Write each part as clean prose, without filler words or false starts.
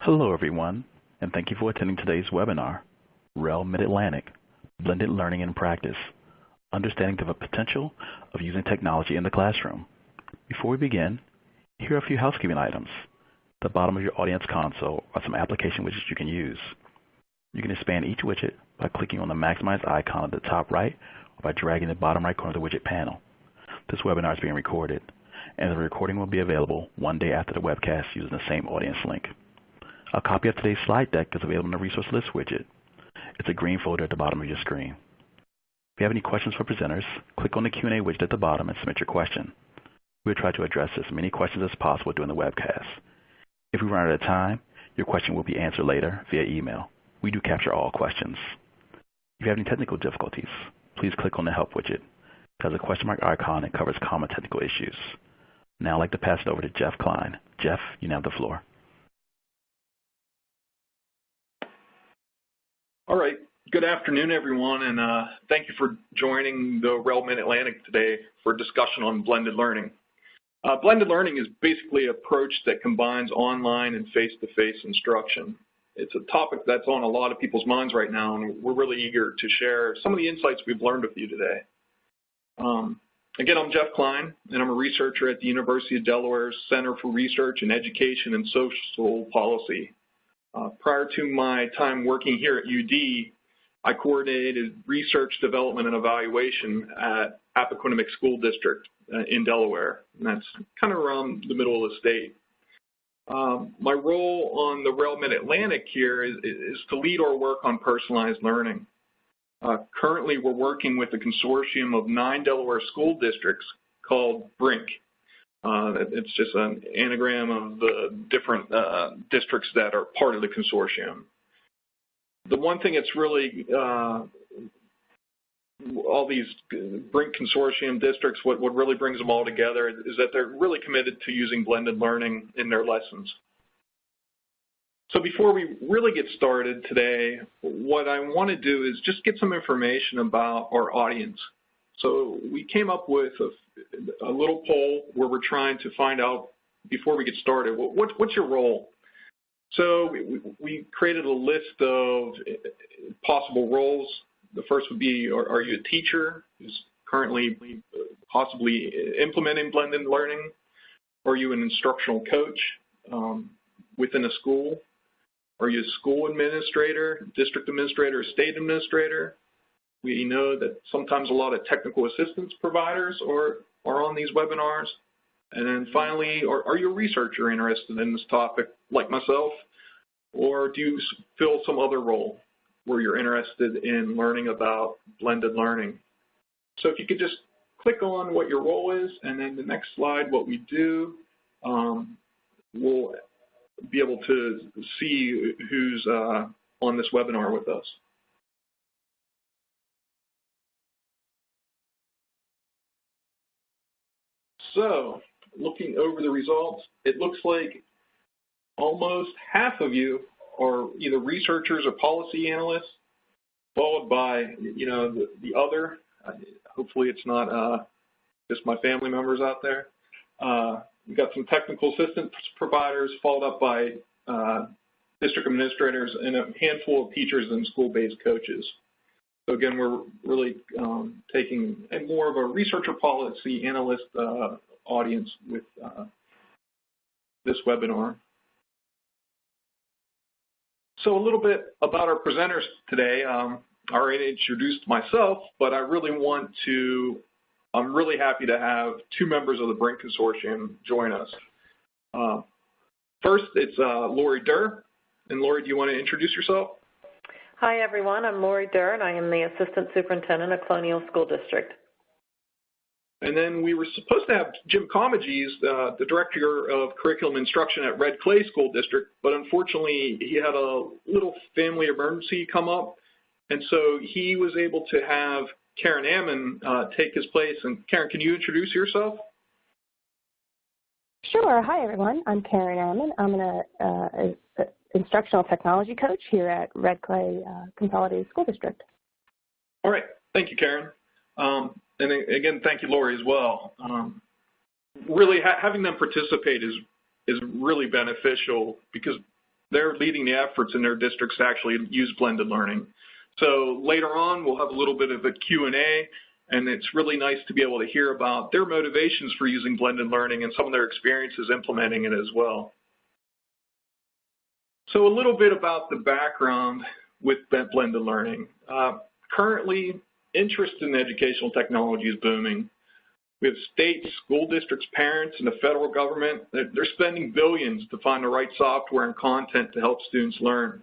Hello, everyone, and thank you for attending today's webinar, REL MidAtlantic, Blended Learning and Practice, Understanding the Potential of Using Technology in the Classroom. Before we begin, here are a few housekeeping items. At the bottom of your audience console are some application widgets you can use. You can expand each widget by clicking on the maximize icon at the top right or by dragging the bottom right corner of the widget panel. This webinar is being recorded, and the recording will be available one day after the webcast using the same audience link. A copy of today's slide deck is available in the Resource List widget. It's a green folder at the bottom of your screen. If you have any questions for presenters, click on the Q&A widget at the bottom and submit your question. We'll try to address as many questions as possible during the webcast. If we run out of time, your question will be answered later via email. We do capture all questions. If you have any technical difficulties, please click on the Help widget. It has a question mark icon and covers common technical issues. Now I'd like to pass it over to Jeff Klein. Jeff, you now have the floor. All right. Good afternoon, everyone, and thank you for joining the REL MidAtlantic today for a discussion on blended learning. Blended learning is basically an approach that combines online and face-to-face instruction. It's a topic that's on a lot of people's minds right now, and we're really eager to share some of the insights we've learned with you today. Again, I'm Jeff Klein, and I'm a researcher at the University of Delaware's Center for Research in Education and Social Policy. Prior to my time working here at UD, I coordinated research, development, and evaluation at Appoquinimink School District in Delaware, and that's kind of around the middle of the state. My role on the REL MidAtlantic here is to lead our work on personalized learning. Currently, we're working with a consortium of 9 Delaware school districts called BRINC. It's just an anagram of the different districts that are part of the consortium. The one thing that's really, all these BRINC consortium districts, what really brings them all together is that they're really committed to using blended learning in their lessons. So before we really get started today, what I want to do is just get some information about our audience. So we came up with a little poll where we're trying to find out, before we get started, what's your role? So we created a list of possible roles. The first would be, are you a teacher who's currently possibly implementing blended learning? Are you an instructional coach within a school? Are you a school administrator, district administrator, state administrator? We know that sometimes a lot of technical assistance providers are on these webinars. And then finally, are you a researcher interested in this topic like myself? Or do you fill some other role where you're interested in learning about blended learning? So if you could just click on what your role is, and then the next slide, what we do, we'll be able to see who's on this webinar with us. So, looking over the results, it looks like almost half of you are either researchers or policy analysts, followed by, the other. Hopefully it's not just my family members out there. We've got some technical assistance providers, followed up by district administrators and a handful of teachers and school-based coaches. So again, we're really taking more of a researcher policy analyst audience with this webinar. So a little bit about our presenters today. I already introduced myself, but I'm really happy to have 2 members of the BRINC Consortium join us. First, it's Lori Durr. And Lori, do you want to introduce yourself? Hi, everyone. I'm Lori Durr, and I am the Assistant Superintendent of Colonial School District. And then we were supposed to have Jim Comegys, the Director of Curriculum Instruction at Red Clay School District, but unfortunately he had a little family emergency come up, and so he was able to have Karen Ammon take his place. And Karen, can you introduce yourself? Sure. Hi, everyone. I'm Karen Ammon. I'm an instructional technology coach here at Red Clay Consolidated School District. All right. Thank you, Karen. And again, thank you, Lori, as well. Really, having them participate is really beneficial because they're leading the efforts in their districts to actually use blended learning. So later on, we'll have a little bit of a Q&A, and it's really nice to be able to hear about their motivations for using blended learning and some of their experiences implementing it as well. So a little bit about the background with blended learning. Currently, interest in educational technology is booming. We have states, school districts, parents, and the federal government. They're spending billions to find the right software and content to help students learn.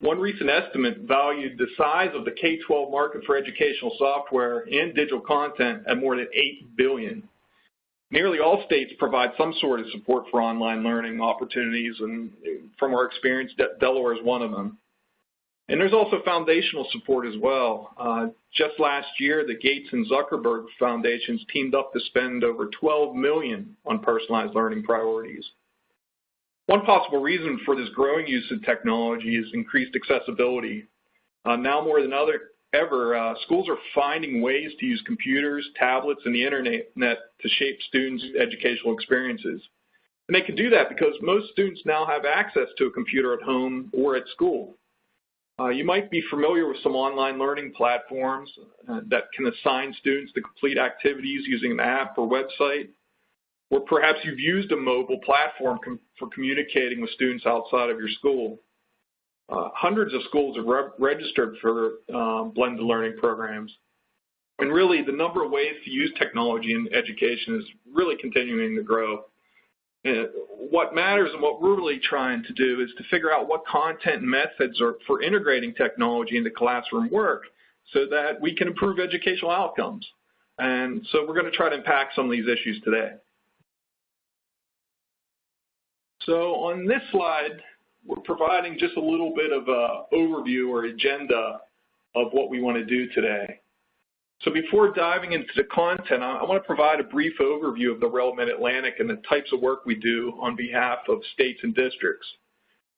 One recent estimate valued the size of the K-12 market for educational software and digital content at more than $8 billion. Nearly all states provide some sort of support for online learning opportunities, and from our experience, Delaware is one of them. And there's also foundational support as well. Just last year, the Gates and Zuckerberg Foundations teamed up to spend over $12 million on personalized learning priorities. One possible reason for this growing use of technology is increased accessibility. Now more than ever, schools are finding ways to use computers, tablets, and the internet to shape students' educational experiences. And they can do that because most students now have access to a computer at home or at school. You might be familiar with some online learning platforms that can assign students to complete activities using an app or website, or perhaps you've used a mobile platform for communicating with students outside of your school. Hundreds of schools have registered for blended learning programs. And really, the number of ways to use technology in education is really continuing to grow. And what matters and what we're really trying to do is to figure out what content and methods are for integrating technology into classroom work so that we can improve educational outcomes. And so we're going to try to unpack some of these issues today. So on this slide, we're providing just a little bit of an overview or agenda of what we want to do today. So before diving into the content, I want to provide a brief overview of the REL MidAtlantic and the types of work we do on behalf of states and districts.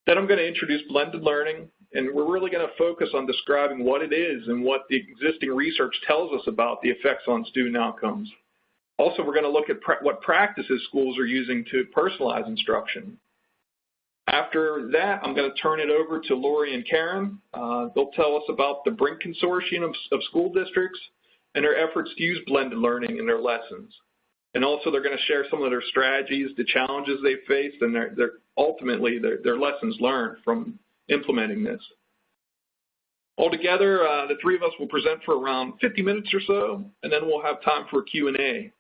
Then I'm going to introduce blended learning, and we're really going to focus on describing what it is and what the existing research tells us about the effects on student outcomes. Also, we're going to look at what practices schools are using to personalize instruction. After that, I'm going to turn it over to Lori and Karen. They'll tell us about the Brink Consortium of school districts and their efforts to use blended learning in their lessons. And also, they're going to share some of their strategies, the challenges they faced, and ultimately their lessons learned from implementing this. Altogether, the three of us will present for around 50 minutes or so, and then we'll have time for a Q&A.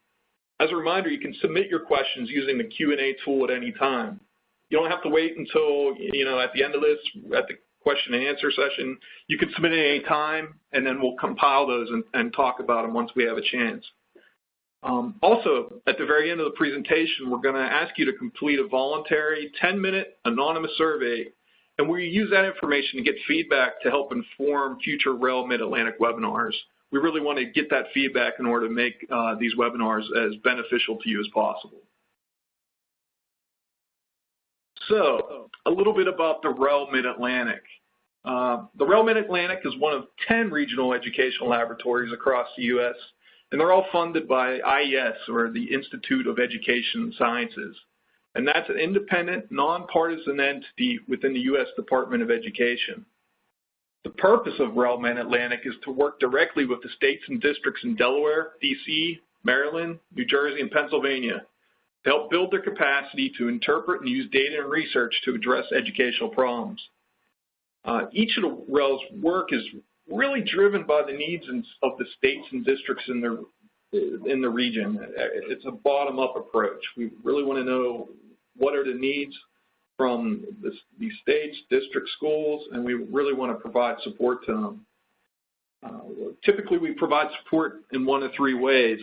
As a reminder, you can submit your questions using the Q&A tool at any time. You don't have to wait until, at the end of this, at the question and answer session. You can submit at any time, and then we'll compile those and talk about them once we have a chance. Also, at the very end of the presentation, we're going to ask you to complete a voluntary 10-minute anonymous survey, and we use that information to get feedback to help inform future REL MidAtlantic webinars. We really want to get that feedback in order to make these webinars as beneficial to you as possible. So, a little bit about the REL MidAtlantic. The REL MidAtlantic is one of 10 regional educational laboratories across the U.S., and they're all funded by IES, or the Institute of Education Sciences. And that's an independent, nonpartisan entity within the U.S. Department of Education. The purpose of REL MidAtlantic is to work directly with the states and districts in Delaware, D.C., Maryland, New Jersey, and Pennsylvania to help build their capacity to interpret and use data and research to address educational problems. Each of the REL's work is really driven by the needs of the states and districts in the region. It's a bottom-up approach. We really want to know what are the needs from these states, district schools, and we really want to provide support to them. Typically, we provide support in one of three ways.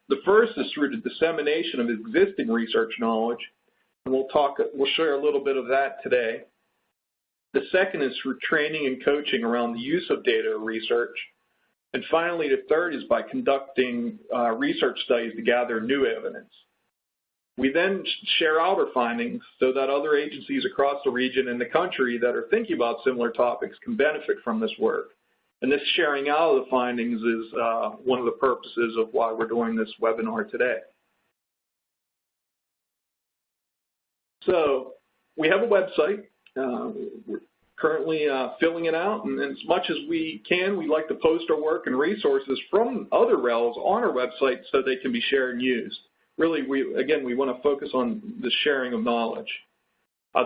The first is through the dissemination of existing research knowledge, and we'll share a little bit of that today. The second is through training and coaching around the use of data or research. And finally, the third is by conducting research studies to gather new evidence. We then share our findings so that other agencies across the region and the country that are thinking about similar topics can benefit from this work. And this sharing out of the findings is one of the purposes of why we're doing this webinar today. So we have a website. We're currently filling it out, and as much as we can, we like to post our work and resources from other RELs on our website so they can be shared and used. Really, we want to focus on the sharing of knowledge.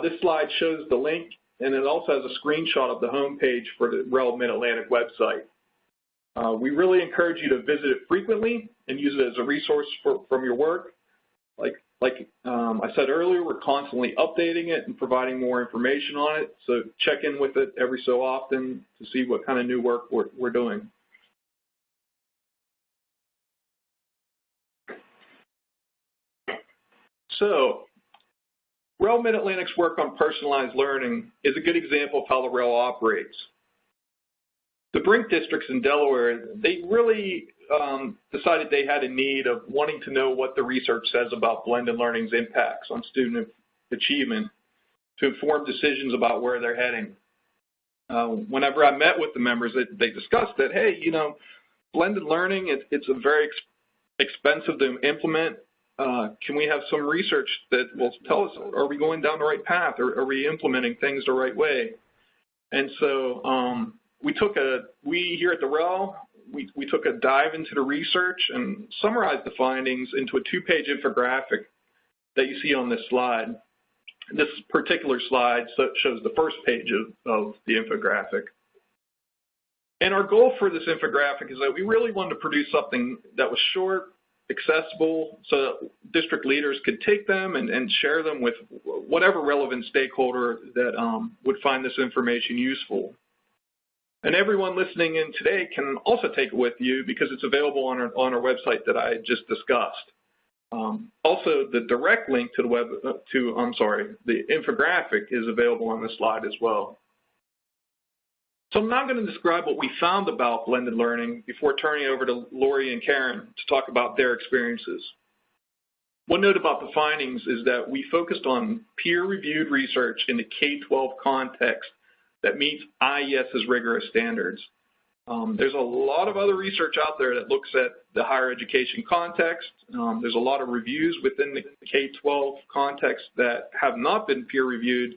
This slide shows the link, and it also has a screenshot of the home page for the REL MidAtlantic website. We really encourage you to visit it frequently and use it as a resource from your work. Like I said earlier, we're constantly updating it and providing more information on it, so check in with it every so often to see what kind of new work we're doing. So, REL MidAtlantic's work on personalized learning is a good example of how the REL operates. The Brink districts in Delaware, they really decided they had a need of wanting to know what the research says about blended learning's impacts on student achievement to inform decisions about where they're heading. Whenever I met with the members, they discussed that, hey, you know, blended learning, it's a very expensive to implement. Can we have some research that will tell us, are we going down the right path, or are we implementing things the right way? And so we here at the REL, we took a dive into the research and summarized the findings into a 2-page infographic that you see on this slide. This particular slide shows the first page of the infographic. And our goal for this infographic is that we really wanted to produce something that was short, accessible, so that district leaders could take them and share them with whatever relevant stakeholder that would find this information useful. And everyone listening in today can also take it with you because it's available on our website that I just discussed. Also, the direct link to the infographic is available on this slide as well. So I'm now going to describe what we found about blended learning before turning over to Lori and Karen to talk about their experiences. One note about the findings is that we focused on peer-reviewed research in the K-12 context that meets IES's rigorous standards. There's a lot of other research out there that looks at the higher education context. There's a lot of reviews within the K-12 context that have not been peer-reviewed,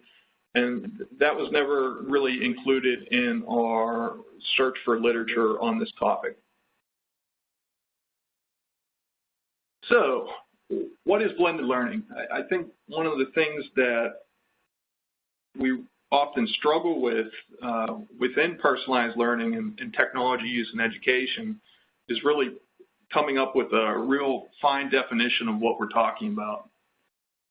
and that was never really included in our search for literature on this topic. So, what is blended learning? I think one of the things that we often struggle with within personalized learning and technology use in education is really coming up with a real fine definition of what we're talking about.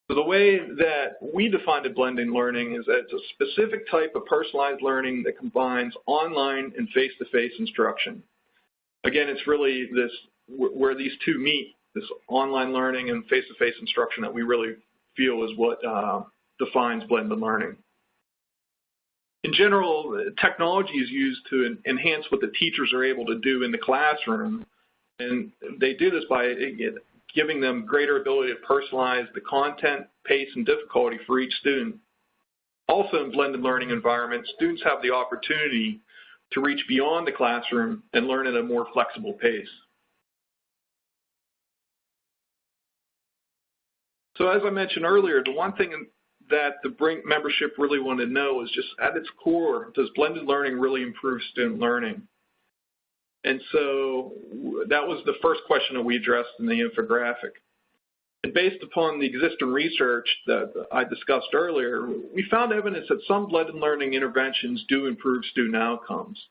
So the way that we defined blended learning is that it's a specific type of personalized learning that combines online and face-to-face instruction. Again, it's really this where these two meet, this online learning and face-to-face instruction, that we really feel is what defines blended learning. In general, technology is used to enhance what the teachers are able to do in the classroom, and they do this by giving them greater ability to personalize the content, pace, and difficulty for each student. Also, in blended learning environments, students have the opportunity to reach beyond the classroom and learn at a more flexible pace. So as I mentioned earlier, the one thing that the Brink membership really wanted to know is just at its core, does blended learning really improve student learning? And so that was the first question that we addressed in the infographic. And based upon the existing research that I discussed earlier, we found evidence that some blended learning interventions do improve student outcomes.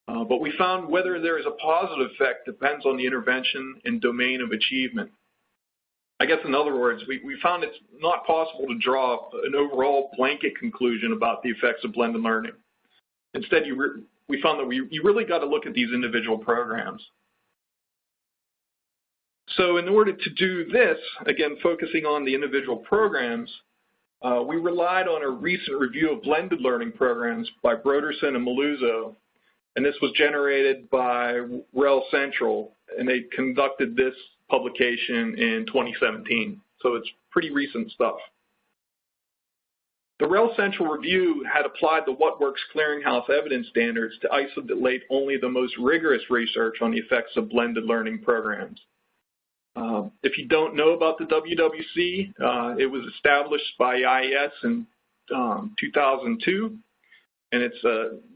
But we found whether there is a positive effect depends on the intervention and domain of achievement. I guess in other words, we found it's not possible to draw an overall blanket conclusion about the effects of blended learning. Instead, we found that you really got to look at these individual programs. So in order to do this, again, focusing on the individual programs, we relied on a recent review of blended learning programs by Broderson and Maluzzo, and this was generated by REL Central, and they conducted this publication in 2017, so it's pretty recent stuff. The REL Central review had applied the What Works Clearinghouse evidence standards to isolate only the most rigorous research on the effects of blended learning programs. If you don't know about the WWC, it was established by IES in 2002, and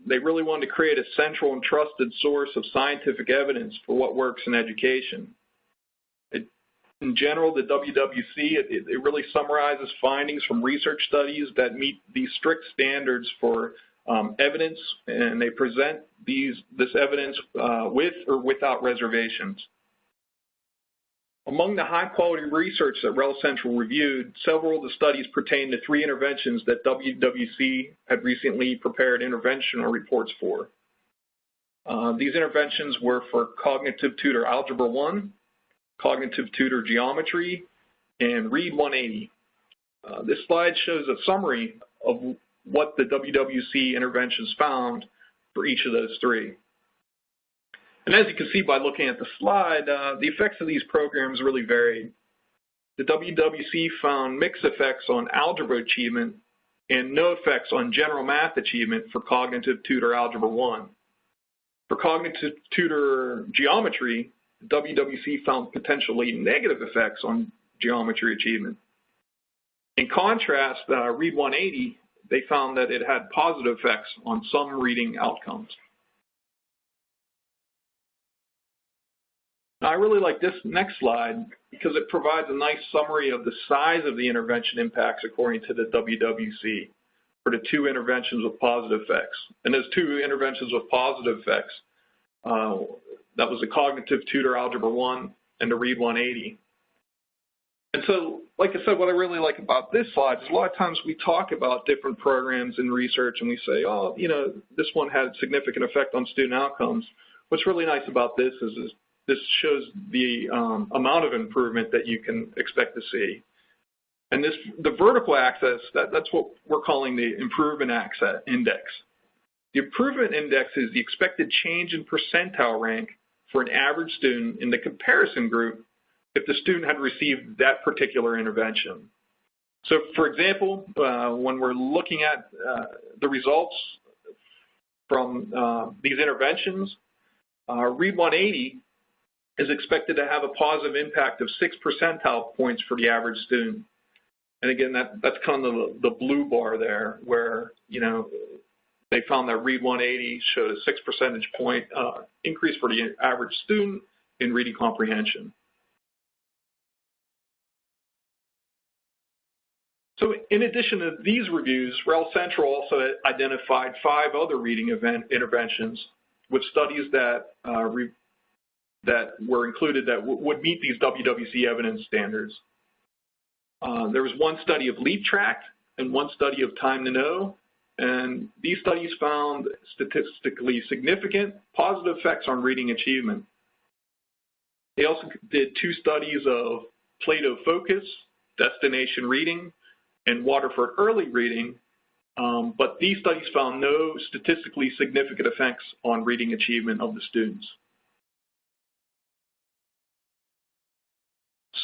they really wanted to create a central and trusted source of scientific evidence for what works in education. In general, the WWC, it really summarizes findings from research studies that meet these strict standards for evidence, and they present this evidence with or without reservations. Among the high-quality research that REL Central reviewed, several of the studies pertain to 3 interventions that WWC had recently prepared interventional reports for. These interventions were for Cognitive Tutor Algebra 1, Cognitive Tutor Geometry, and READ 180. This slide shows a summary of what the WWC interventions found for each of those 3. And as you can see by looking at the slide, the effects of these programs really varied. The WWC found mixed effects on algebra achievement and no effects on general math achievement for Cognitive Tutor Algebra 1. For Cognitive Tutor Geometry, WWC found potentially negative effects on geometry achievement. In contrast, READ 180, they found that it had positive effects on some reading outcomes. Now, I really like this next slide because it provides a nice summary of the size of the intervention impacts according to the WWC for the 2 interventions with positive effects. And those 2 interventions with positive effects, that was the Cognitive Tutor Algebra 1 and the READ 180. And so, like I said, what I really like about this slide is a lot of times we talk about different programs in research and we say, oh, you know, this one had significant effect on student outcomes. What's really nice about this is this shows the amount of improvement that you can expect to see. And the vertical axis, that's what we're calling the improvement index. The improvement index is the expected change in percentile rank for an average student in the comparison group if the student had received that particular intervention. So, for example, when we're looking at the results from these interventions, READ 180 is expected to have a positive impact of 6 percentile points for the average student. And again, that's kind of the blue bar there where, you know, they found that READ 180 showed a 6 percentage point increase for the average student in reading comprehension. So in addition to these reviews, REL Central also identified 5 other reading interventions with studies that were included that would meet these WWC evidence standards. There was 1 study of leap track and 1 study of time to know, and these studies found statistically significant positive effects on reading achievement. They also did 2 studies of Plato Focus, Destination Reading, and Waterford Early Reading, but these studies found no statistically significant effects on reading achievement of the students.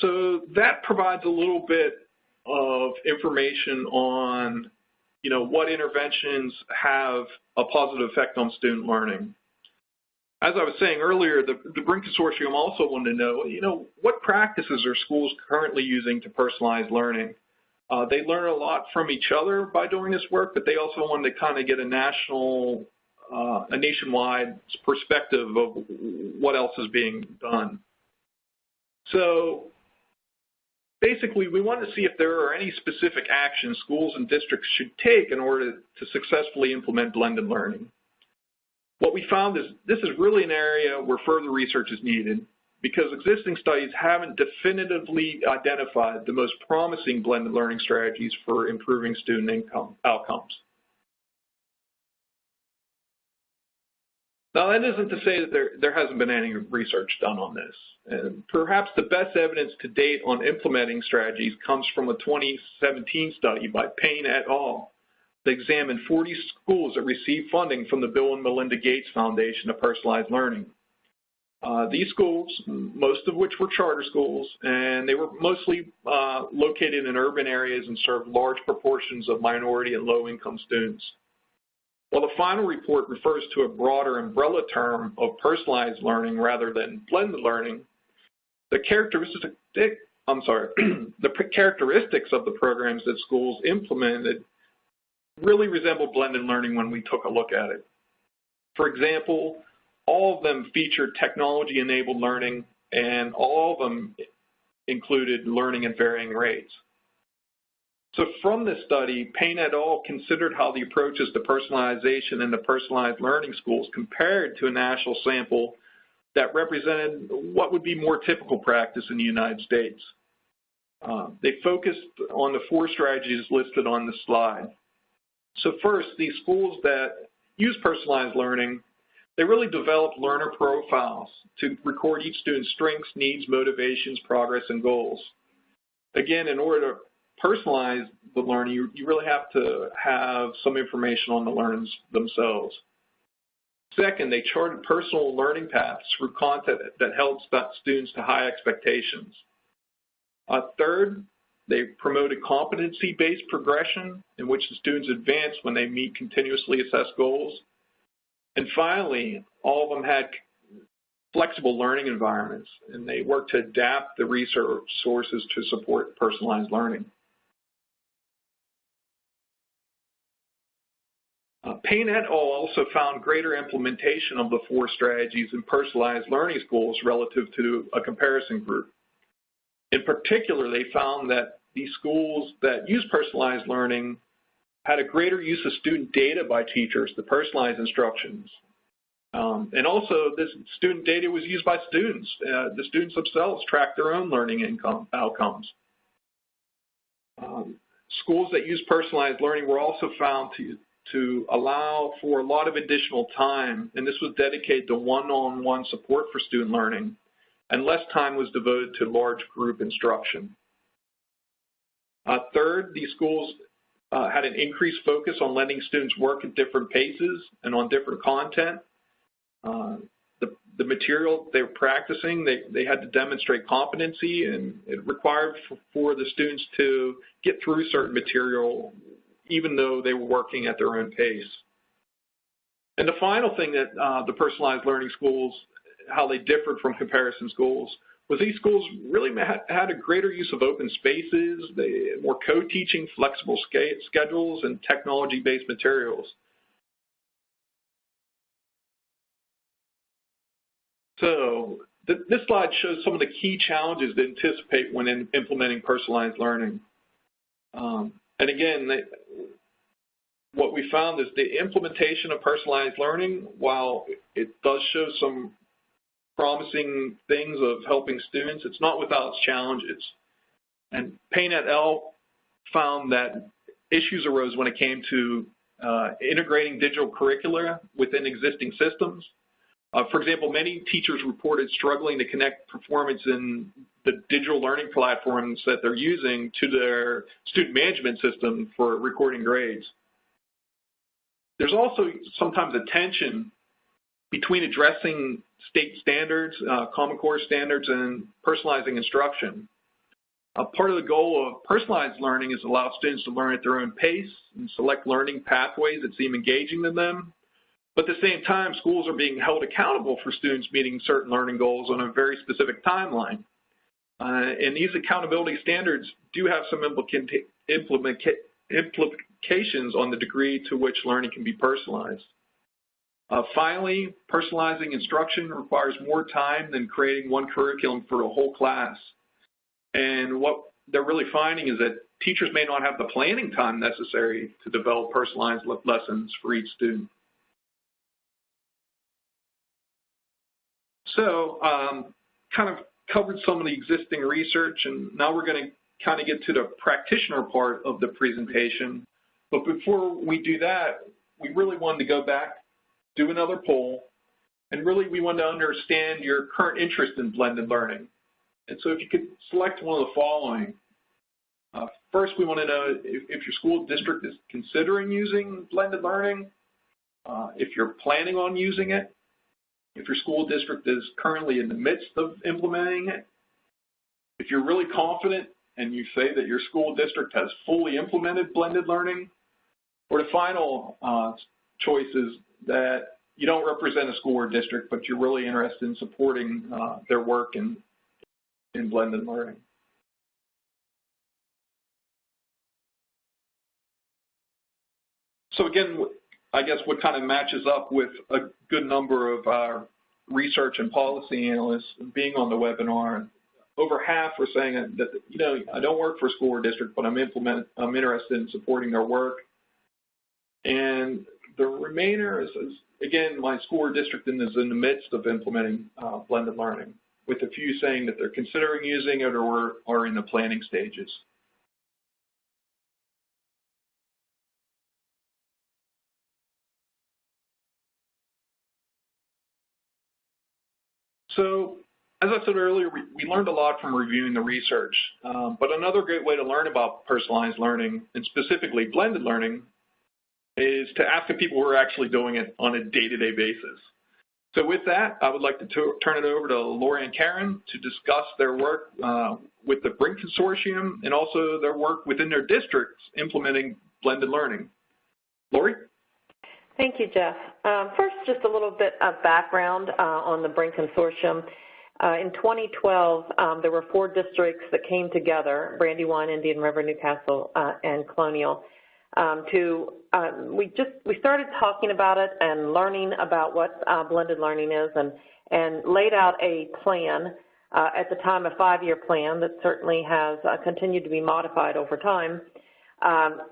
So that provides a little bit of information on, you know, what interventions have a positive effect on student learning. As I was saying earlier, the BRINC Consortium also wanted to know, you know, what practices are schools currently using to personalize learning? They learn a lot from each other by doing this work, but they also wanted to kind of get a nationwide perspective of what else is being done. So basically, we want to see if there are any specific actions schools and districts should take in order to successfully implement blended learning. What we found is this is really an area where further research is needed because existing studies haven't definitively identified the most promising blended learning strategies for improving student outcomes. Now, that isn't to say that there hasn't been any research done on this. And perhaps the best evidence to date on implementing strategies comes from a 2017 study by Payne et al. That examined 40 schools that received funding from the Bill and Melinda Gates Foundation of Personalized Learning. These schools, most of which were charter schools, and they were mostly located in urban areas and served large proportions of minority and low-income students. While the final report refers to a broader umbrella term of personalized learning rather than blended learning, the characteristics of the programs that schools implemented really resembled blended learning when we took a look at it. For example, all of them featured technology-enabled learning, and all of them included learning at varying rates. So from this study, Payne et al. Considered how the approaches to personalization in the personalized learning schools compared to a national sample that represented what would be more typical practice in the United States. They focused on the 4 strategies listed on the slide. So first, these schools that use personalized learning, they really developed learner profiles to record each student's strengths, needs, motivations, progress, and goals. Again, in order to personalize the learning, you really have to have some information on the learners themselves. Second, they charted personal learning paths through content that held students to high expectations. Third, they promoted competency-based progression in which the students advance when they meet continuously assessed goals. And finally, all of them had flexible learning environments, and they worked to adapt the resources to support personalized learning. Payne et al. Also found greater implementation of the 4 strategies in personalized learning schools relative to a comparison group. In particular, they found that these schools that use personalized learning had a greater use of student data by teachers to personalize instructions. And also, this student data was used by students. The students themselves tracked their own learning outcomes. Schools that use personalized learning were also found to allow for a lot of additional time, and this was dedicated to one-on-one support for student learning, and less time was devoted to large group instruction. Third, these schools had an increased focus on letting students work at different paces and on different content. The material they were practicing, they had to demonstrate competency, and it required for the students to get through certain material even though they were working at their own pace. And the final thing that the personalized learning schools, how they differed from comparison schools, was these schools really had a greater use of open spaces, more co-teaching, flexible schedules, and technology-based materials. So this slide shows some of the key challenges to anticipate when implementing personalized learning. And again, what we found is the implementation of personalized learning, while it does show some promising things of helping students, it's not without its challenges. And Payne et al. Found that issues arose when it came to integrating digital curricula within existing systems. For example, many teachers reported struggling to connect performance in the digital learning platforms that they're using to their student management system for recording grades. There's also sometimes a tension between addressing state standards, Common Core standards, and personalizing instruction. Part of the goal of personalized learning is to allow students to learn at their own pace and select learning pathways that seem engaging to them. But at the same time, schools are being held accountable for students meeting certain learning goals on a very specific timeline. And these accountability standards do have some implications on the degree to which learning can be personalized. Finally, personalizing instruction requires more time than creating one curriculum for a whole class. And what they're really finding is that teachers may not have the planning time necessary to develop personalized lessons for each student. So kind of covered some of the existing research, and now we're going to kind of get to the practitioner part of the presentation. But before we do that, we really wanted to go back, do another poll, and really we wanted to understand your current interest in blended learning. And so if you could select one of the following. First, we want to know if your school district is considering using blended learning, if you're planning on using it, if your school district is currently in the midst of implementing it, if you're really confident and you say that your school district has fully implemented blended learning, or the final choice is that you don't represent a school or district, but you're really interested in supporting their work in blended learning. So again, I guess what kind of matches up with a good number of our research and policy analysts being on the webinar, over half are saying that, you know, I don't work for a school or district, but I'm interested in supporting their work. And the remainder is again, my school or district is in the midst of implementing blended learning, with a few saying that they're considering using it or are in the planning stages. So, as I said earlier, we learned a lot from reviewing the research, but another great way to learn about personalized learning, and specifically blended learning, is to ask the people who are actually doing it on a day-to-day basis. So with that, I would like to turn it over to Lori and Karen to discuss their work with the BRINC Consortium and also their work within their districts implementing blended learning. Lori? Thank you, Jeff. First, just a little bit of background on the BRINC Consortium. In 2012, there were 4 districts that came together, Brandywine, Indian River, Newcastle, and Colonial. We started talking about it and learning about what blended learning is, and laid out a plan, at the time a 5-year plan that certainly has continued to be modified over time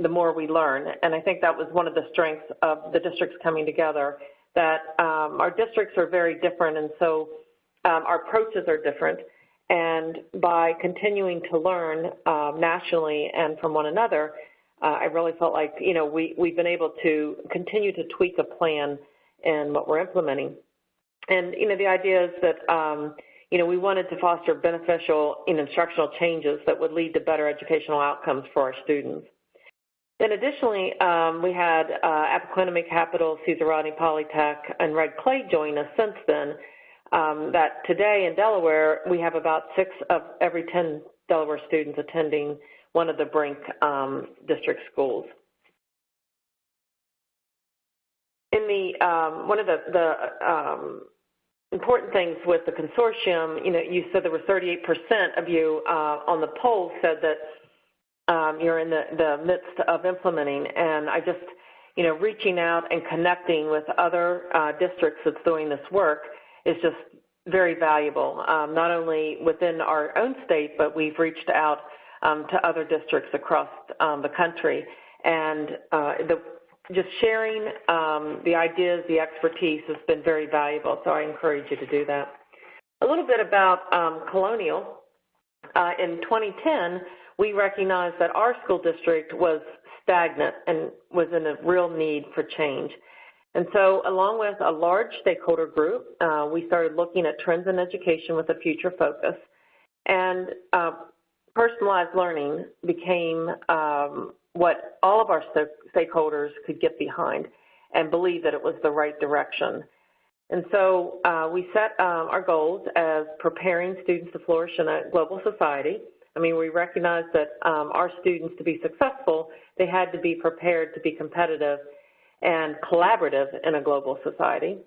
the more we learn. And I think that was one of the strengths of the districts coming together, that our districts are very different, and so our approaches are different. And by continuing to learn nationally and from one another, I really felt like, you know, we've been able to continue to tweak a plan in what we're implementing. And, you know, the idea is that, you know, we wanted to foster beneficial instructional changes that would lead to better educational outcomes for our students. Then additionally, we had Appaquidamie Capital, Cesar Rodney Polytech, and Red Clay join us since then. That today in Delaware, we have about 6 of every 10 Delaware students attending one of the BRINC district schools. In the one of the important things with the consortium, you know, you said there were 38% of you on the poll said that you're in the midst of implementing, and I just, you know, reaching out and connecting with other districts that's doing this work is just very valuable, not only within our own state, but we've reached out to other districts across the country. And just sharing the ideas, the expertise has been very valuable, so I encourage you to do that. A little bit about Colonial. In 2010, we recognized that our school district was stagnant and was in a real need for change. And so along with a large stakeholder group, we started looking at trends in education with a future focus. And personalized learning became what all of our stakeholders could get behind and believe that it was the right direction. And so we set our goals as preparing students to flourish in a global society. I mean, we recognized that our students, to be successful, they had to be prepared to be competitive and collaborative in a global society.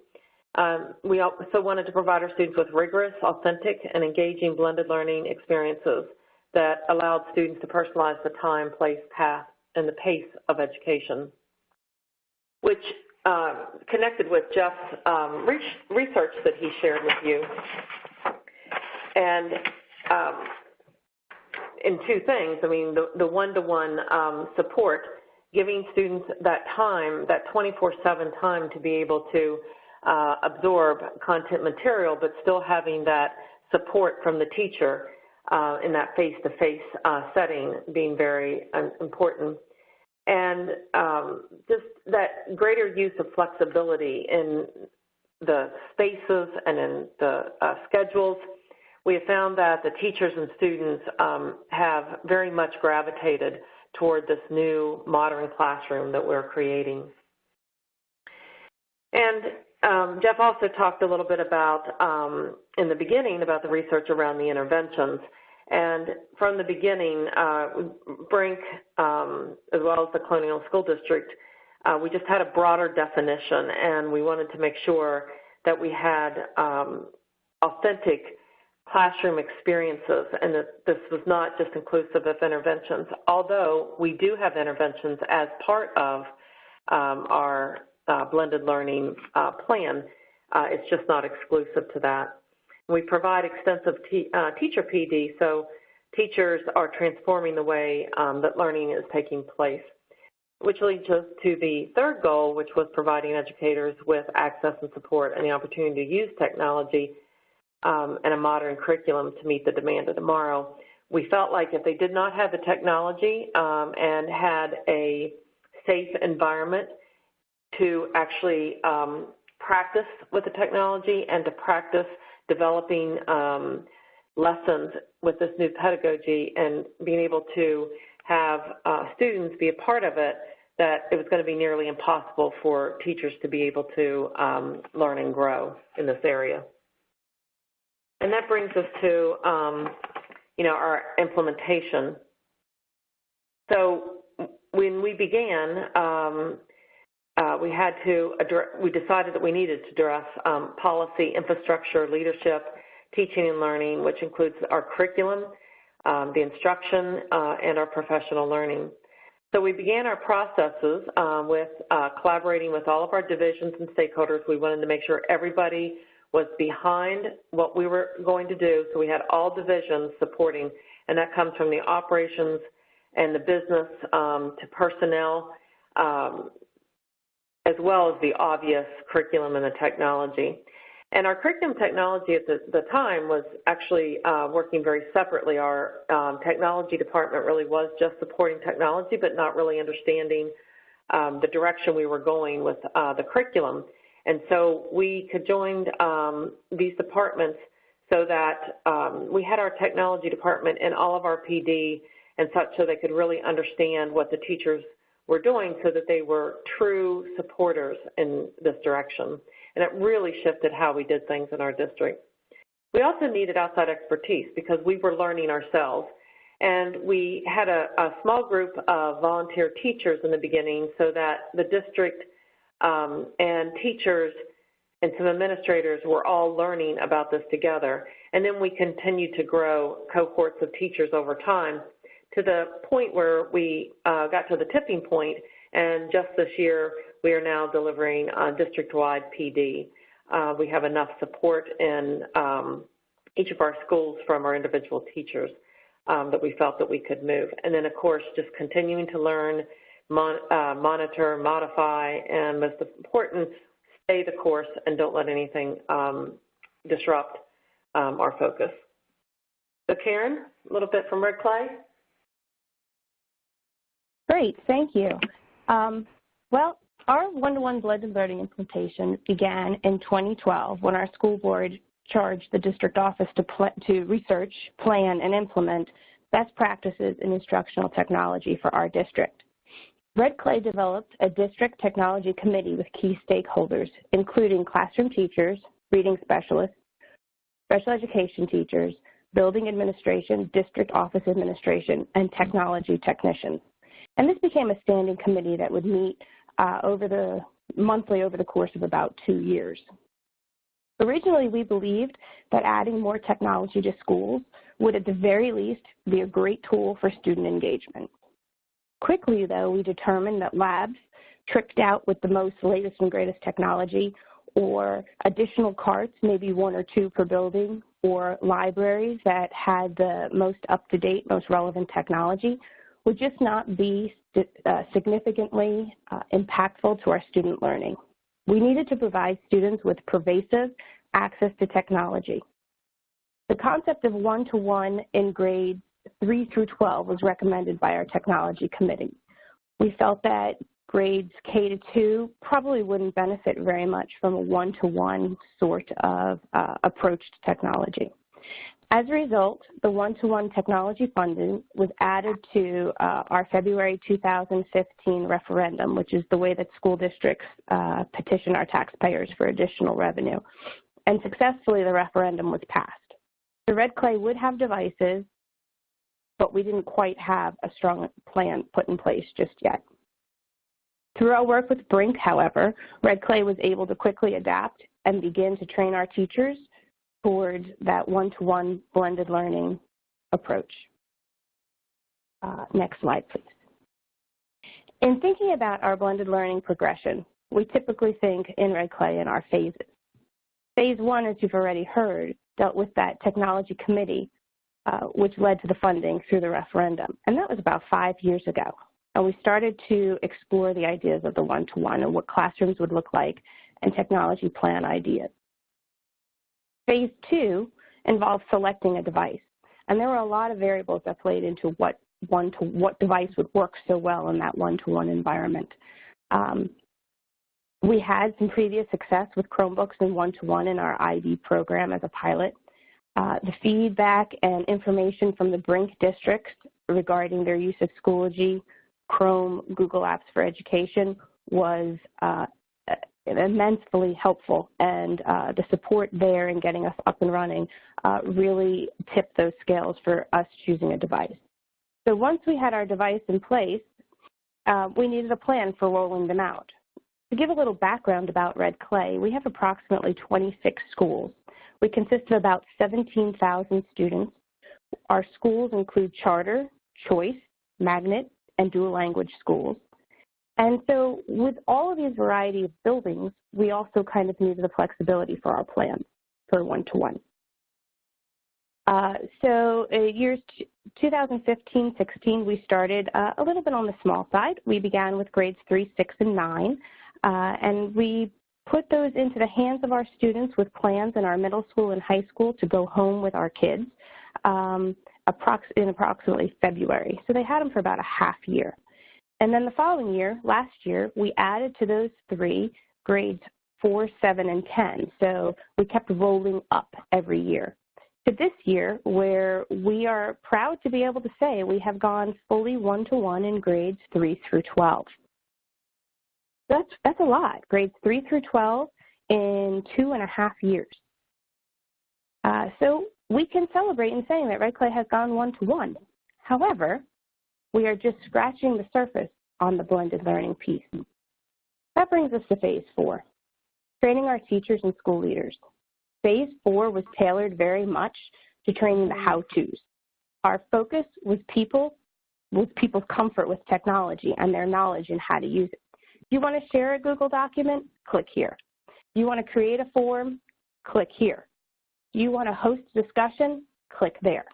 We also wanted to provide our students with rigorous, authentic, and engaging blended learning experiences that allowed students to personalize the time, place, path, and the pace of education, which connected with Jeff's research that he shared with you. And in 2 things, I mean, the one-to-one support, giving students that time, that 24/7 time to be able to absorb content material, but still having that support from the teacher in that face-to-face setting being very important. And just that greater use of flexibility in the spaces and in the schedules. We have found that the teachers and students have very much gravitated toward this new modern classroom that we're creating. And Jeff also talked a little bit about, in the beginning, about the research around the interventions. And from the beginning, BRINC, as well as the Colonial School District, we just had a broader definition, and we wanted to make sure that we had authentic classroom experiences, and that this was not just inclusive of interventions, although we do have interventions as part of our blended learning plan. It's just not exclusive to that. We provide extensive teacher PD, so teachers are transforming the way that learning is taking place, which leads us to the third goal, which was providing educators with access and support and the opportunity to use technology and a modern curriculum to meet the demand of tomorrow. We felt like if they did not have the technology and had a safe environment to actually practice with the technology and to practice developing lessons with this new pedagogy and being able to have students be a part of it, that it was going to be nearly impossible for teachers to be able to learn and grow in this area. And that brings us to, our implementation. So when we began, we decided that we needed to address policy, infrastructure, leadership, teaching and learning, which includes our curriculum, the instruction, and our professional learning. So we began our processes with collaborating with all of our divisions and stakeholders. We wanted to make sure everybody was behind what we were going to do, so we had all divisions supporting, and that comes from the operations and the business to personnel, as well as the obvious curriculum and the technology. And our curriculum technology at the time was actually working very separately. Our technology department really was just supporting technology, but not really understanding the direction we were going with the curriculum. And so we could join these departments so that we had our technology department in all of our PD and such, so they could really understand what the teachers were doing, so that they were true supporters in this direction. And it really shifted how we did things in our district. We also needed outside expertise because we were learning ourselves. And we had a small group of volunteer teachers in the beginning, so that the district and teachers and some administrators were all learning about this together. And then we continued to grow cohorts of teachers over time to the point where we got to the tipping point, and just this year we are now delivering district-wide PD. We have enough support in each of our schools from our individual teachers that we felt that we could move. And then, of course, just continuing to learn, monitor, modify, and most important, stay the course and don't let anything disrupt our focus. So Karen, a little bit from Red Clay. Great, thank you. Well, our one-to-one blended learning implementation began in 2012 when our school board charged the district office to research, plan, and implement best practices in instructional technology for our district. Red Clay developed a district technology committee with key stakeholders, including classroom teachers, reading specialists, special education teachers, building administration, district office administration, and technology technicians. And this became a standing committee that would meet monthly over the course of about 2 years. Originally, we believed that adding more technology to schools would at the very least be a great tool for student engagement. Quickly, though, we determined that labs tricked out with the latest and greatest technology, or additional carts, maybe 1 or 2 per building, or libraries that had the most up-to-date, most relevant technology, would just not be significantly impactful to our student learning. We needed to provide students with pervasive access to technology. The concept of one-to-one in grades 3 through 12 was recommended by our technology committee. We felt that grades K to 2 probably wouldn't benefit very much from a one-to-one sort of approach to technology. As a result, the one-to-one technology funding was added to our February 2015 referendum, which is the way that school districts petition our taxpayers for additional revenue. And successfully, the referendum was passed. The Red Clay would have devices, but we didn't quite have a strong plan put in place just yet. Through our work with Brink, however, Red Clay was able to quickly adapt and begin to train our teachers towards that one-to-one blended learning approach. Next slide, please. In thinking about our blended learning progression, we typically think in Red Clay in our phases. Phase 1, as you've already heard, dealt with that technology committee, which led to the funding through the referendum. And that was about 5 years ago. And we started to explore the ideas of the one-to-one and what classrooms would look like and technology plan ideas. Phase 2 involved selecting a device. And there were a lot of variables that played into what device would work so well in that one-to-one environment. We had some previous success with Chromebooks and one-to-one in our IB program as a pilot. The feedback and information from the Brink districts regarding their use of Schoology, Chrome, Google Apps for Education was immensely helpful, and the support there in getting us up and running really tipped those scales for us choosing a device. So once we had our device in place, we needed a plan for rolling them out. To give a little background about Red Clay, we have approximately 26 schools. We consist of about 17,000 students. Our schools include charter, choice, magnet, and dual language schools. And so with all of these variety of buildings, we also kind of needed the flexibility for our plans for one-to-one. So years 2015-16, we started a little bit on the small side. We began with grades 3, 6, and 9, and we put those into the hands of our students with plans in our middle school and high school to go home with our kids in approximately February. So they had them for about a half year. And then the following year, last year, we added to those 3 grades 4, 7, and 10. So we kept rolling up every year. To this year, where we are proud to be able to say we have gone fully one-to-one in grades 3 through 12. That's a lot, grades 3 through 12 in 2.5 years. So we can celebrate in saying that Red Clay has gone one-to-one. However, we are just scratching the surface on the blended learning piece. That brings us to phase 4, training our teachers and school leaders. Phase 4 was tailored very much to training the how-tos. Our focus was people's comfort with technology and their knowledge in how to use it. If you want to share a Google document, click here. You want to create a form, click here. You want to host a discussion, click there.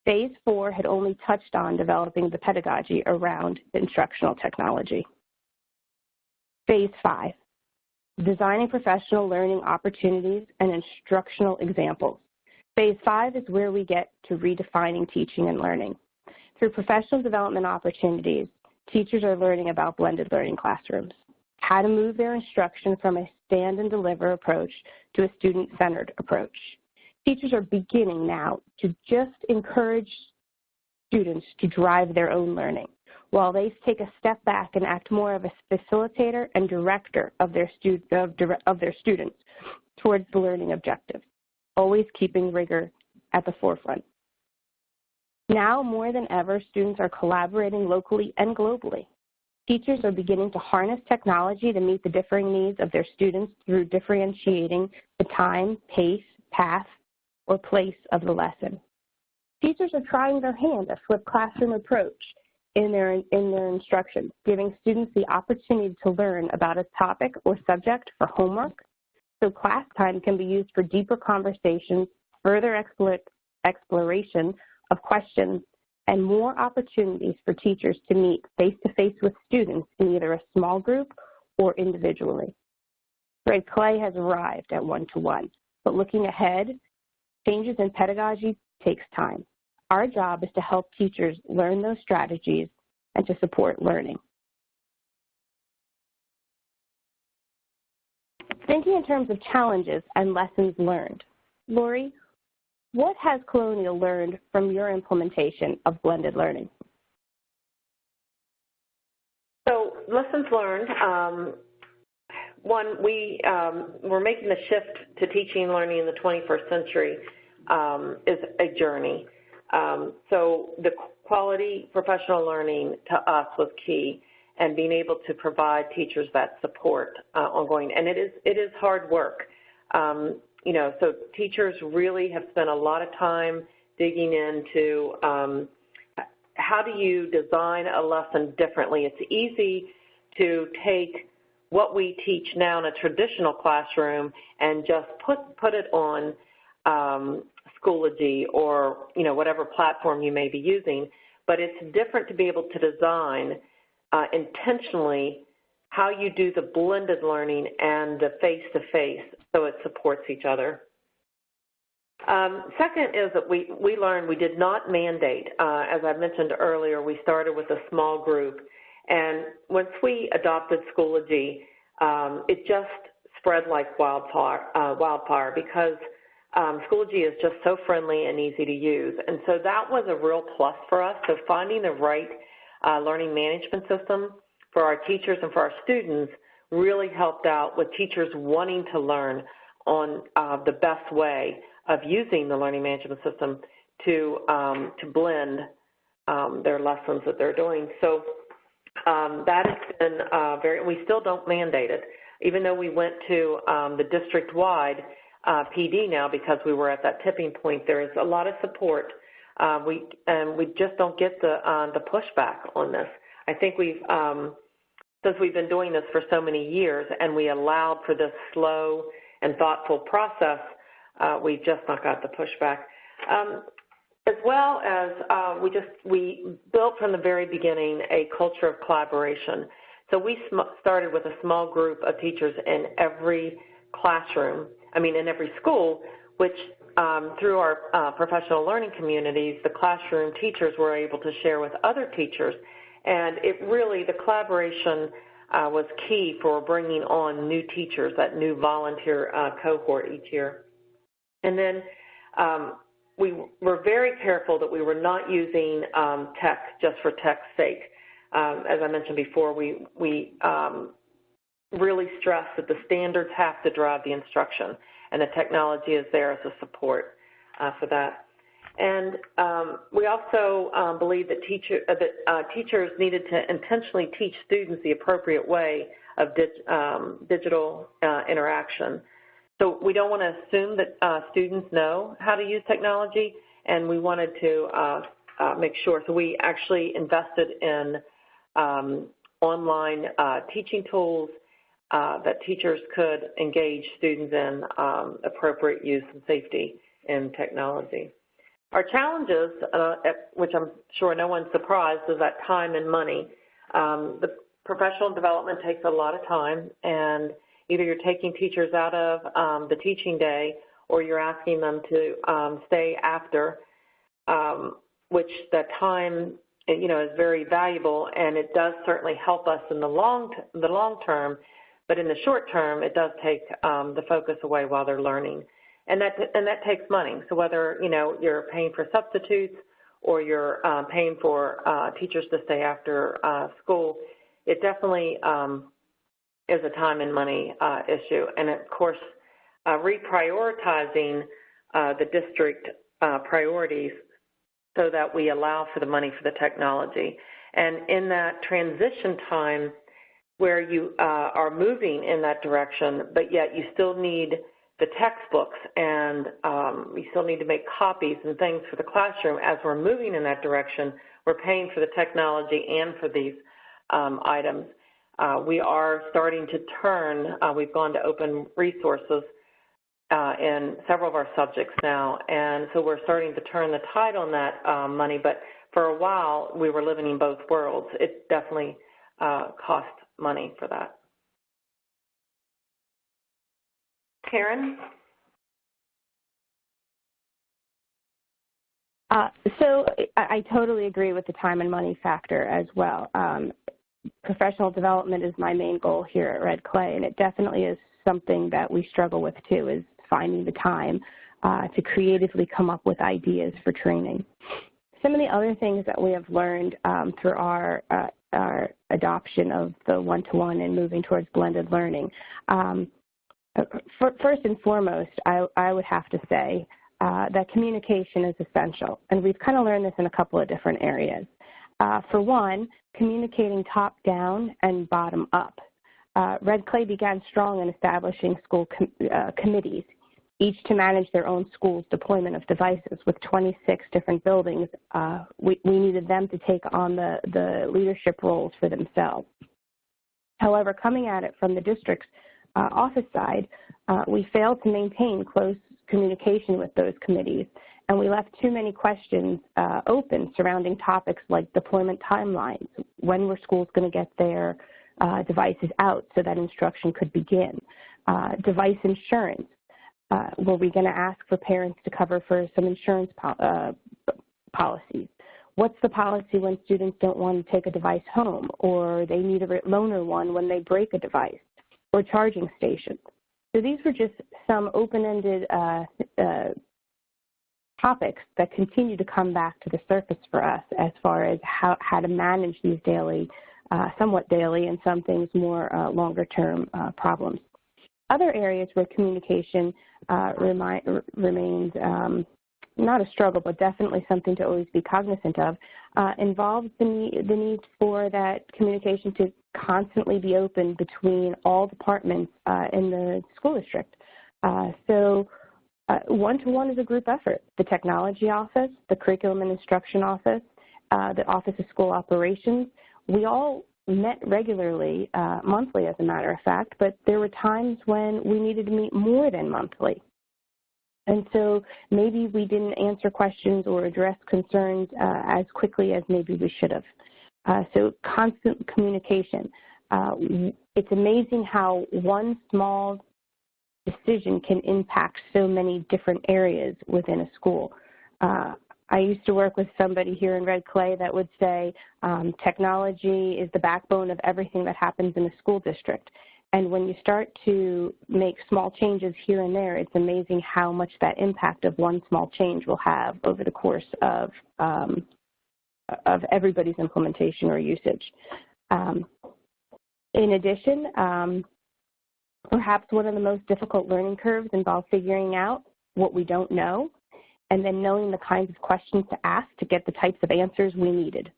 Phase 4 had only touched on developing the pedagogy around instructional technology. Phase 5, designing professional learning opportunities and instructional examples. Phase 5 is where we get to redefining teaching and learning. Through professional development opportunities, teachers are learning about blended learning classrooms, how to move their instruction from a stand and deliver approach to a student-centered approach. Teachers are beginning now to just encourage students to drive their own learning, while they take a step back and act more of a facilitator and director of their students towards the learning objective, always keeping rigor at the forefront. Now more than ever, students are collaborating locally and globally. Teachers are beginning to harness technology to meet the differing needs of their students through differentiating the time, pace, path, or place of the lesson. Teachers are trying their hand at flipped classroom approach in their instruction, giving students the opportunity to learn about a topic or subject for homework, so class time can be used for deeper conversations, further exploration of questions, and more opportunities for teachers to meet face-to-face with students in either a small group or individually. Red Clay has arrived at one-to-one, but looking ahead, changes in pedagogy takes time. Our job is to help teachers learn those strategies and to support learning. Thinking in terms of challenges and lessons learned, Lori, what has Colonial learned from your implementation of blended learning? So lessons learned, one, we're making the shift to teaching and learning in the 21st century is a journey. So the quality professional learning to us was key, and being able to provide teachers that support ongoing. And it is hard work. You know, so teachers really have spent a lot of time digging into how do you design a lesson differently? It's easy to take what we teach now in a traditional classroom and just put it on Schoology or whatever platform you may be using, but it's different to be able to design intentionally how you do the blended learning and the face-to-face so it supports each other. Second is that we learned we did not mandate. As I mentioned earlier, we started with a small group, and once we adopted Schoology, it just spread like wildfire because Schoology is just so friendly and easy to use. And so that was a real plus for us. So finding the right learning management system for our teachers and for our students really helped out with teachers wanting to learn on the best way of using the learning management system to blend their lessons that they're doing. So that has been we still don't mandate it. Even though we went to the district-wide PD now because we were at that tipping point, there is a lot of support. We just don't get the pushback on this. I think since we've been doing this for so many years and we allowed for this slow and thoughtful process, we've just not got the pushback. As well as we built from the very beginning a culture of collaboration. So we started with a small group of teachers in every classroom, in every school, which through our professional learning communities, the classroom teachers were able to share with other teachers. And the collaboration was key for bringing on new teachers, that new volunteer cohort each year. And then we were very careful that we were not using tech just for tech's sake. As I mentioned before, we really stress that the standards have to drive the instruction, and the technology is there as a support for that. And we also believe that teachers needed to intentionally teach students the appropriate way of digital interaction. So we don't want to assume that students know how to use technology, and we wanted to make sure. So we actually invested in online teaching tools that teachers could engage students in appropriate use and safety in technology. Our challenges, which I'm sure no one's surprised, is that time and money. The professional development takes a lot of time, and either you're taking teachers out of the teaching day or you're asking them to stay after, which that time is very valuable, and it does certainly help us in the long term, but in the short term it does take the focus away while they're learning. And that takes money. So whether you're paying for substitutes or you're paying for teachers to stay after school, it definitely is a time and money issue. And of course, reprioritizing the district priorities so that we allow for the money for the technology. And in that transition time where you are moving in that direction, but yet you still need the textbooks and we still need to make copies and things for the classroom. As we're moving in that direction, we're paying for the technology and for these items. We are starting to turn, we've gone to open resources in several of our subjects now, and so we're starting to turn the tide on that money, but for a while we were living in both worlds. It definitely cost money for that. Karen? So I totally agree with the time and money factor as well. Professional development is my main goal here at Red Clay, and it definitely is something that we struggle with too, is finding the time to creatively come up with ideas for training. Some of the other things that we have learned through our adoption of the one-to-one and moving towards blended learning. First and foremost, I would have to say that communication is essential, and we've kind of learned this in a couple of different areas. For one, communicating top-down and bottom-up. Red Clay began strong in establishing school committees, each to manage their own school's deployment of devices. With 26 different buildings, we needed them to take on the leadership roles for themselves. However, coming at it from the district's office side, we failed to maintain close communication with those committees, and we left too many questions open surrounding topics like deployment timelines. When were schools going to get their devices out so that instruction could begin? Device insurance. Were we going to ask for parents to cover for some insurance policies? What's the policy when students don't want to take a device home, or they need a loaner one when they break a device, or charging stations? So these were just some open-ended topics that continue to come back to the surface for us as far as how to manage these daily, somewhat daily, and some things more longer-term problems. Other areas where communication remains not a struggle, but definitely something to always be cognizant of, involves the need for that communication to constantly be open between all departments in the school district. So one-to-one is a group effort. The technology office, the curriculum and instruction office, the office of school operations, we all met regularly, monthly as a matter of fact, but there were times when we needed to meet more than monthly. And so maybe we didn't answer questions or address concerns as quickly as maybe we should have. So constant communication. It's amazing how one small decision can impact so many different areas within a school. I used to work with somebody here in Red Clay that would say technology is the backbone of everything that happens in a school district. And when you start to make small changes here and there, it's amazing how much that impact of one small change will have over the course of everybody's implementation or usage. In addition, perhaps one of the most difficult learning curves involves figuring out what we don't know and then knowing the kinds of questions to ask to get the types of answers we needed.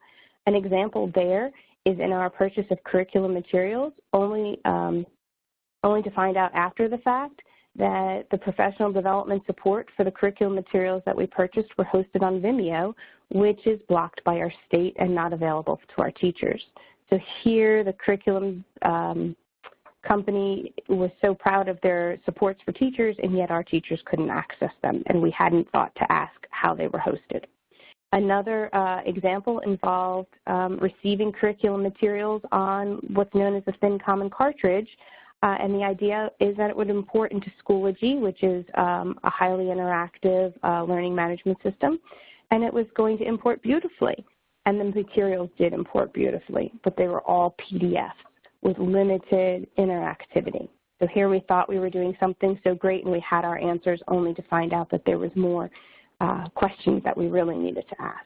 An example there is in our purchase of curriculum materials, only to find out after the fact that the professional development support for the curriculum materials that we purchased were hosted on Vimeo, which is blocked by our state and not available to our teachers. So here the curriculum company was so proud of their supports for teachers, and yet our teachers couldn't access them, and we hadn't thought to ask how they were hosted. Another example involved receiving curriculum materials on what's known as a thin common cartridge, and the idea is that it would import into Schoology, which is a highly interactive learning management system, and it was going to import beautifully. And the materials did import beautifully, but they were all PDFs with limited interactivity. So here we thought we were doing something so great and we had our answers, only to find out that there was more questions that we really needed to ask.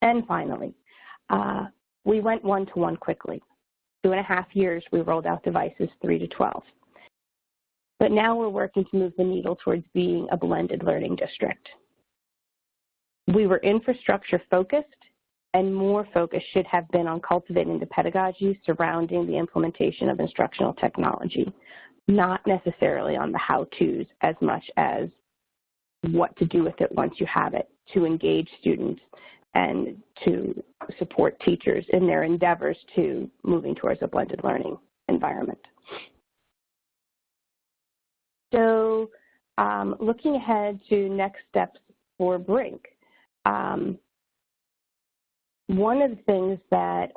And finally, we went one-to-one quickly. 2.5 years, we rolled out devices 3 to 12. But now we're working to move the needle towards being a blended learning district. We were infrastructure focused, and more focus should have been on cultivating the pedagogy surrounding the implementation of instructional technology, not necessarily on the how-tos as much as what to do with it once you have it, to engage students and to support teachers in their endeavors to moving towards a blended learning environment. So looking ahead to next steps for Brink, one of the things that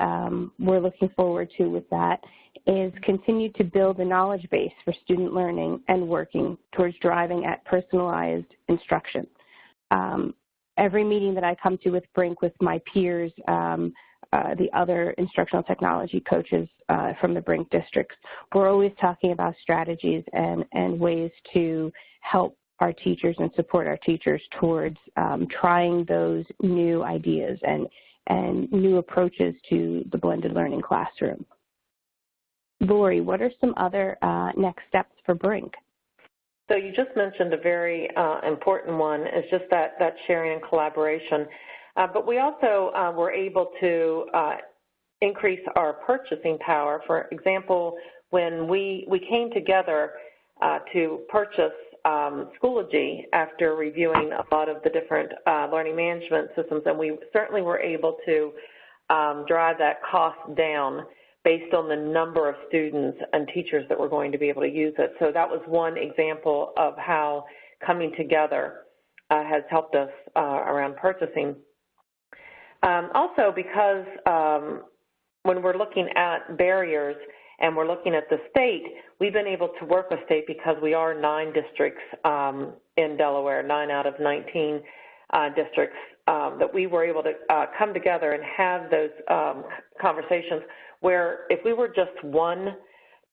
we're looking forward to with that is continue to build a knowledge base for student learning and working towards driving at personalized instruction. Every meeting that I come to with Brink with my peers, the other instructional technology coaches from the Brink districts, we're always talking about strategies and ways to help our teachers and support our teachers towards trying those new ideas and new approaches to the blended learning classroom. Lori, what are some other next steps for Brink? So you just mentioned a very important one, is just that sharing and collaboration. But we also were able to increase our purchasing power. For example, when we came together to purchase Schoology after reviewing a lot of the different learning management systems, and we certainly were able to drive that cost down based on the number of students and teachers that were going to be able to use it. So that was one example of how coming together has helped us around purchasing. Also, because when we're looking at barriers and we're looking at the state, we've been able to work with state because we are 9 districts in Delaware, 9 out of 19 districts, that we were able to come together and have those conversations where if we were just one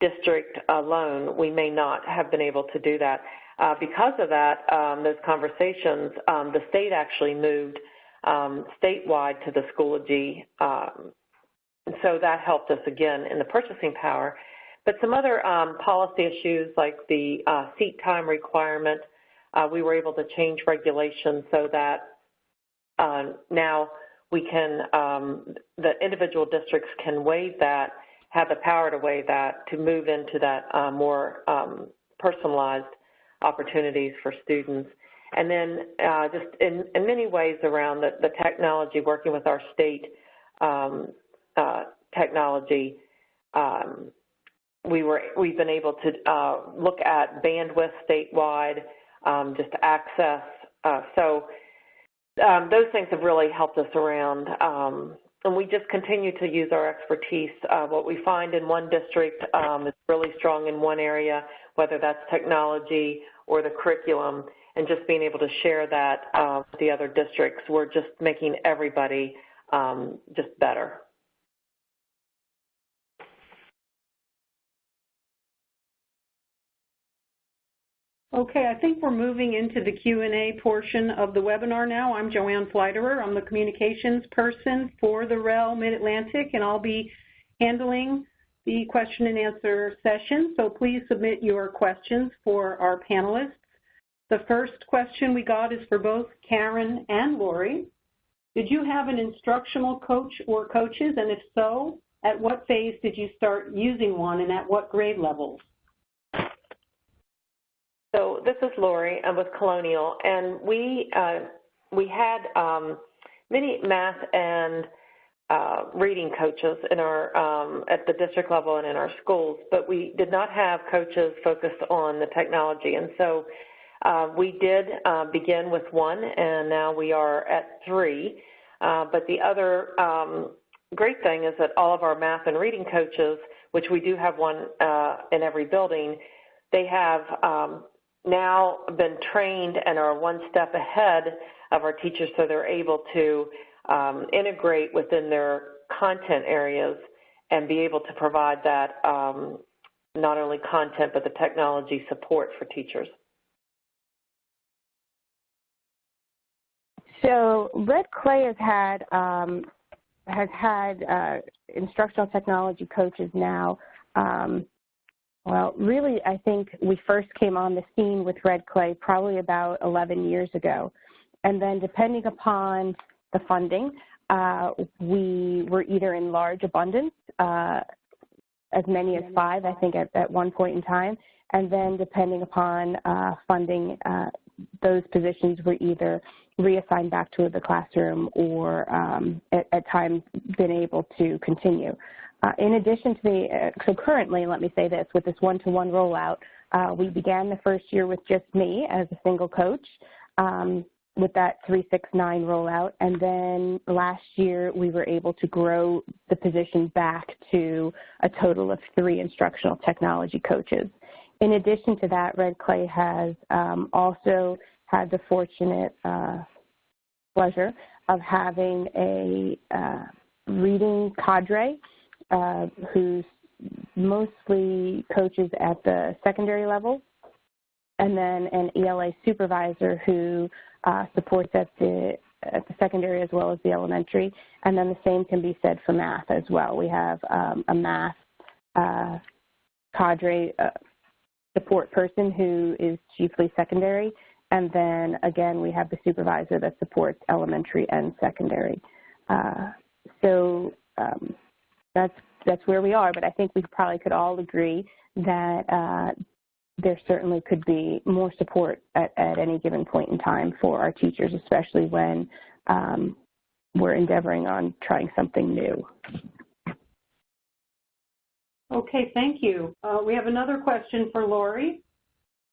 district alone, we may not have been able to do that. Because of that, those conversations, the state actually moved statewide to the Schoology, so that helped us again in the purchasing power. But some other policy issues like the seat time requirement, we were able to change regulations so that now we can, the individual districts can waive that, have the power to waive that, to move into that more personalized opportunities for students. And then just in many ways around the technology, working with our state technology, we've been able to look at bandwidth statewide, just access. So those things have really helped us around. And we just continue to use our expertise. What we find in one district is really strong in one area, whether that's technology or the curriculum, and just being able to share that with the other districts. We're just making everybody just better. Okay, I think we're moving into the Q&A portion of the webinar now. I'm Joanne Fleiderer. I'm the communications person for the REL MidAtlantic, and I'll be handling the question and answer session. So please submit your questions for our panelists. The first question we got is for both Karen and Lori. Did you have an instructional coach or coaches, and if so, at what phase did you start using one and at what grade levels? So this is Lori. I'm with Colonial, and we had many math and reading coaches in our at the district level and in our schools, but we did not have coaches focused on the technology. And so we did begin with 1, and now we are at 3. But the other great thing is that all of our math and reading coaches, which we do have one in every building, they have now been trained and are one step ahead of our teachers, so they're able to integrate within their content areas and be able to provide that not only content but the technology support for teachers. So Red Clay has had instructional technology coaches now. Well, really, I think we first came on the scene with Red Clay probably about 11 years ago. And then depending upon the funding, we were either in large abundance, as many as 5, I think, at one point in time. And then depending upon funding, those positions were either reassigned back to the classroom or at times been able to continue. In addition to so currently, let me say this, with this one-to-one rollout, we began the first year with just me as a single coach with that 369 rollout. And then last year, we were able to grow the position back to a total of 3 instructional technology coaches. In addition to that, Red Clay has also had the fortunate pleasure of having a reading cadre who mostly coaches at the secondary level, and then an ELA supervisor who supports at the secondary as well as the elementary, and then the same can be said for math as well. We have a math cadre support person who is chiefly secondary, and then again we have the supervisor that supports elementary and secondary. So that's where we are, but I think we probably could all agree that there certainly could be more support at any given point in time for our teachers, especially when we're endeavoring on trying something new. Okay, thank you. We have another question for Lori.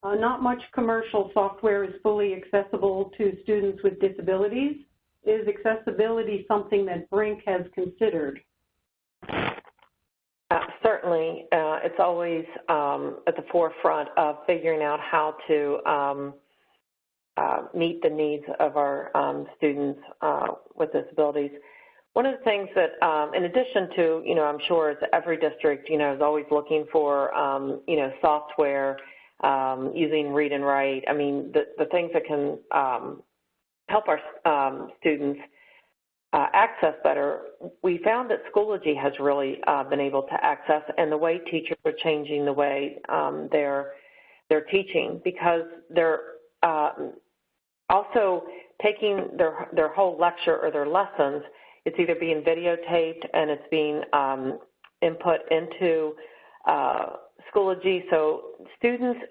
Not much commercial software is fully accessible to students with disabilities. Is accessibility something that Brink has considered? Certainly. It's always at the forefront of figuring out how to meet the needs of our students with disabilities. One of the things that, in addition to, I'm sure as every district, is always looking for, software, using read and write. I mean, the things that can help our students access better, we found that Schoology has really been able to access, and the way teachers are changing the way they're teaching, because they're also taking their whole lecture or their lessons. It's either being videotaped and it's being input into Schoology, so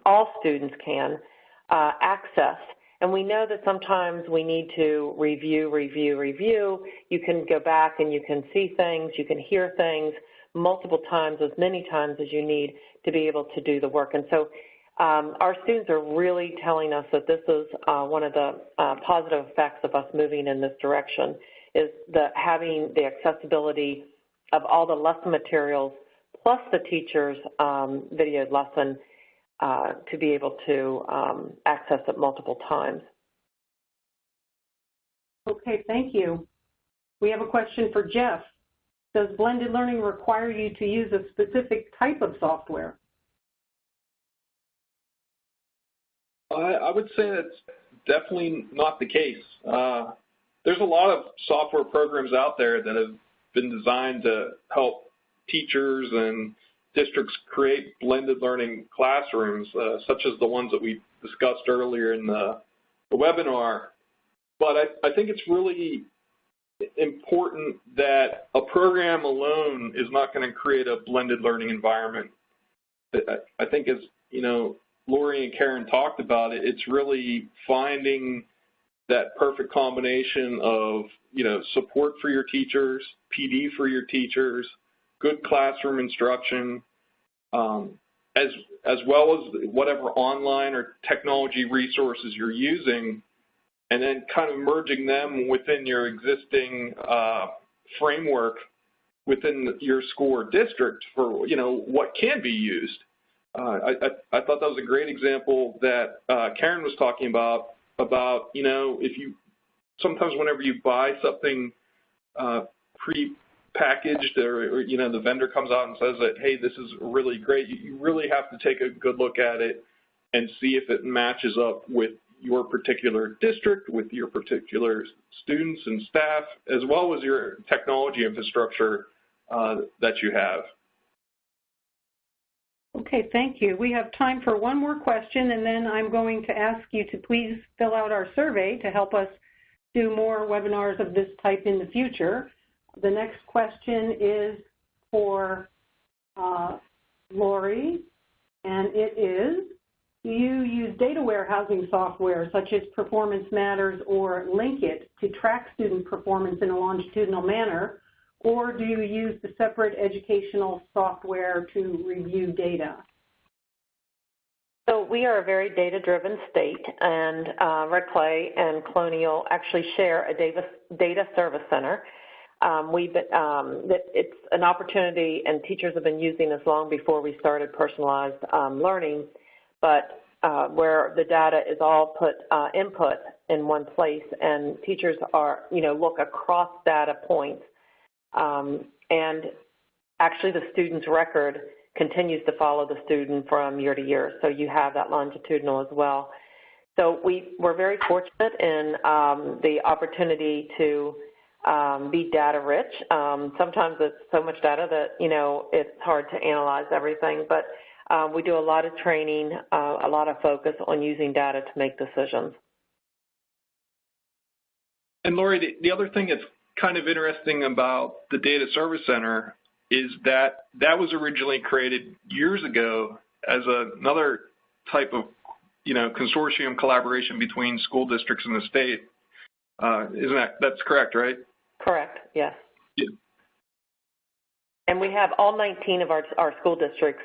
all students can access. And we know that sometimes we need to review. You can go back and you can see things, you can hear things multiple times, as many times as you need to be able to do the work. And so our students are really telling us that this is one of the positive effects of us moving in this direction, is having the accessibility of all the lesson materials plus the teacher's videoed lesson to be able to access it multiple times. Okay, thank you. We have a question for Jeff. Does blended learning require you to use a specific type of software? I would say that's definitely not the case. There's a lot of software programs out there that have been designed to help teachers and districts create blended learning classrooms, such as the ones that we discussed earlier in the webinar. But I think it's really important that a program alone is not going to create a blended learning environment. I think, as Lori and Karen talked about it, it's really finding that perfect combination of, support for your teachers, PD for your teachers, good classroom instruction, as well as whatever online or technology resources you're using, and then kind of merging them within your existing framework within your school or district for, what can be used. I thought that was a great example that Karen was talking about, if you, sometimes whenever you buy something pre-packaged or the vendor comes out and says that, hey, this is really great, you really have to take a good look at it and see if it matches up with your particular district, with your particular students and staff, as well as your technology infrastructure that you have. Okay, thank you. We have time for one more question, and then I'm going to ask you to please fill out our survey to help us do more webinars of this type in the future. The next question is for Lori, and it is, do you use data warehousing software such as Performance Matters or Linkit to track student performance in a longitudinal manner, or do you use the separate educational software to review data? So we are a very data-driven state, and Red Clay and Colonial actually share a data service center. It's an opportunity, and teachers have been using this long before we started personalized learning, but where the data is all input in one place, and teachers are, look across data points. And actually the student's record continues to follow the student from year to year, so you have that longitudinal as well. So we're very fortunate in the opportunity to be data rich. Sometimes it's so much data that, it's hard to analyze everything, but we do a lot of training, a lot of focus on using data to make decisions. And Lori, the other thing that's kind of interesting about the Data Service Center is that was originally created years ago as another type of, consortium collaboration between school districts in the state. That's correct, right? Correct, yes. Yeah. And we have all 19 of our school districts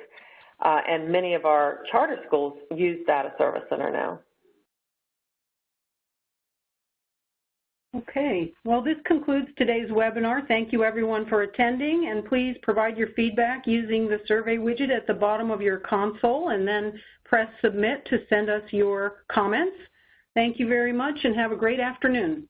and many of our charter schools use Data Service Center now. Okay, well, this concludes today's webinar. Thank you, everyone, for attending, and please provide your feedback using the survey widget at the bottom of your console, and then press submit to send us your comments. Thank you very much, and have a great afternoon.